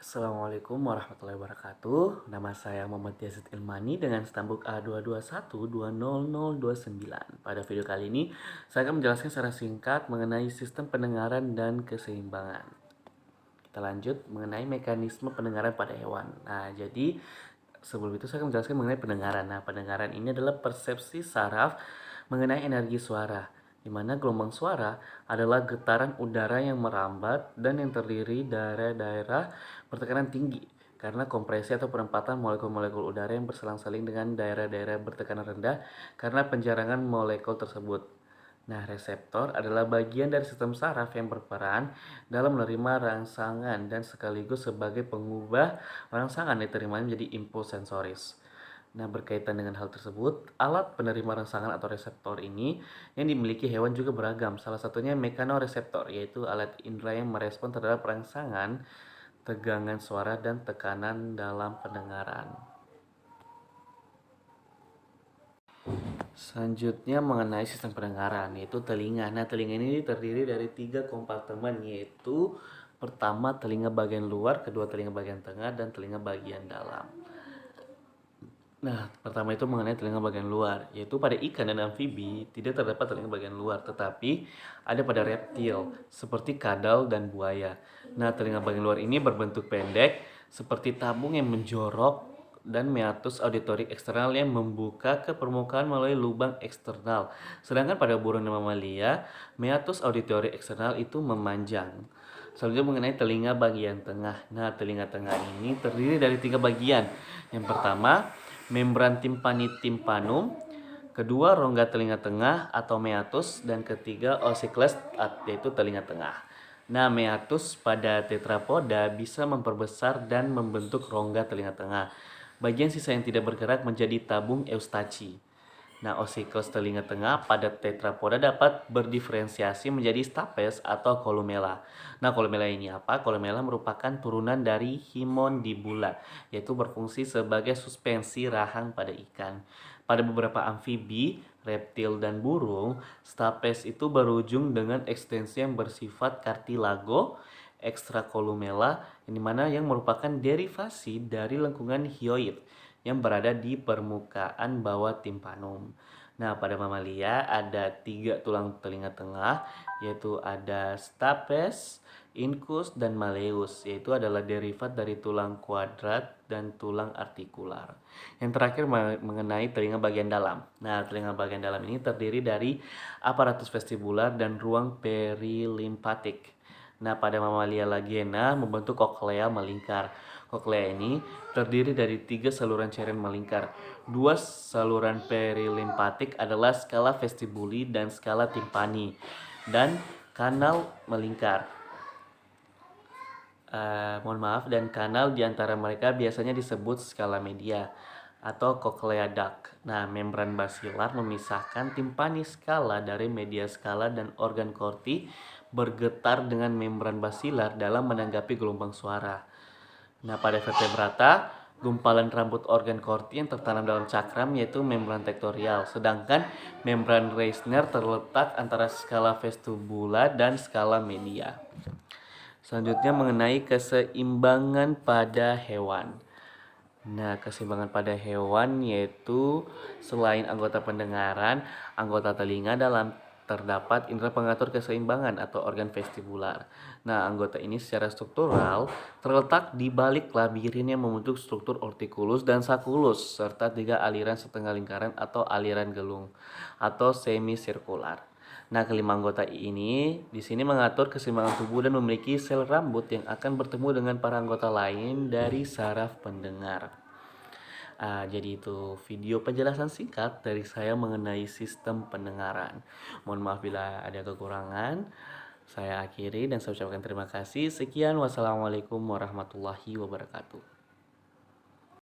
Assalamualaikum warahmatullahi wabarakatuh. Nama saya Muhammad Yazid Ilmani dengan stambuk A221200029. Pada video kali ini, saya akan menjelaskan secara singkat mengenai sistem pendengaran dan keseimbangan. Kita lanjut mengenai mekanisme pendengaran pada hewan. Nah, jadi sebelum itu saya akan menjelaskan mengenai pendengaran. Nah, pendengaran ini adalah persepsi saraf mengenai energi suara, di mana gelombang suara adalah getaran udara yang merambat dan yang terdiri dari daerah bertekanan tinggi karena kompresi atau penempatan molekul-molekul udara yang berselang-saling dengan daerah-daerah bertekanan rendah karena penjarangan molekul tersebut. Nah, reseptor adalah bagian dari sistem saraf yang berperan dalam menerima rangsangan dan sekaligus sebagai pengubah rangsangan yang diterima menjadi impuls sensoris. Nah, berkaitan dengan hal tersebut, alat penerima rangsangan atau reseptor ini yang dimiliki hewan juga beragam. Salah satunya mekanoreseptor, yaitu alat indera yang merespon terhadap rangsangan, tegangan suara, dan tekanan dalam pendengaran. Selanjutnya mengenai sistem pendengaran, yaitu telinga. Nah, telinga ini terdiri dari 3 kompartemen, yaitu pertama telinga bagian luar, kedua telinga bagian tengah, dan telinga bagian dalam. Nah, pertama itu mengenai telinga bagian luar, yaitu pada ikan dan amfibi tidak terdapat telinga bagian luar, tetapi ada pada reptil seperti kadal dan buaya. Nah, telinga bagian luar ini berbentuk pendek seperti tabung yang menjorok dan meatus auditorik eksternal yang membuka ke permukaan melalui lubang eksternal. Sedangkan pada burung dan mamalia, meatus auditorik eksternal itu memanjang. Selanjutnya mengenai telinga bagian tengah. Nah, telinga tengah ini terdiri dari 3 bagian. Yang pertama, membran timpani-timpanum, kedua rongga telinga tengah atau meatus, dan ketiga osikles yaitu telinga tengah. Nah, meatus pada tetrapoda bisa memperbesar dan membentuk rongga telinga tengah. Bagian sisa yang tidak bergerak menjadi tabung eustachi. Nah, osikles telinga tengah pada tetrapoda dapat berdiferensiasi menjadi stapes atau columella. Nah, columella ini apa? Columella merupakan turunan dari himondibula, yaitu berfungsi sebagai suspensi rahang pada ikan. Pada beberapa amfibi, reptil, dan burung, stapes itu berujung dengan ekstensi yang bersifat kartilago ekstrakolumella, yang dimana yang merupakan derivasi dari lengkungan hyoid yang berada di permukaan bawah timpanum. Nah, pada mamalia ada 3 tulang telinga tengah, yaitu ada stapes, incus, dan malleus, yaitu adalah derivat dari tulang kuadrat dan tulang artikular. Yang terakhir mengenai telinga bagian dalam. Nah, telinga bagian dalam ini terdiri dari aparatus vestibular dan ruang perilimpatik. Nah, pada mamalia lagena membentuk koklea melingkar. Koklea ini terdiri dari 3 saluran cairan melingkar. 2 saluran perilimpatik adalah skala vestibuli dan skala timpani, dan kanal melingkar. Dan kanal di antara mereka biasanya disebut skala media atau cochlea duct. Nah, membran basilar memisahkan timpani skala dari media skala dan organ korti bergetar dengan membran basilar dalam menanggapi gelombang suara. Nah, pada vertebrata, gumpalan rambut organ korti yang tertanam dalam cakram yaitu membran tektorial, sedangkan membran Reisner terletak antara skala vestibula dan skala media. Selanjutnya mengenai keseimbangan pada hewan. Nah, keseimbangan pada hewan yaitu selain anggota pendengaran, anggota telinga dalam terdapat indera pengatur keseimbangan atau organ vestibular. Nah, anggota ini secara struktural terletak di balik labirin yang membentuk struktur ortikulus dan sakulus serta 3 aliran setengah lingkaran atau aliran gelung atau semisirkular. Nah, kelima anggota ini di sini mengatur keseimbangan tubuh dan memiliki sel rambut yang akan bertemu dengan para anggota lain dari saraf pendengar. Jadi itu video penjelasan singkat dari saya mengenai sistem pendengaran. Mohon maaf bila ada kekurangan. Saya akhiri dan saya ucapkan terima kasih. Sekian, wassalamualaikum warahmatullahi wabarakatuh.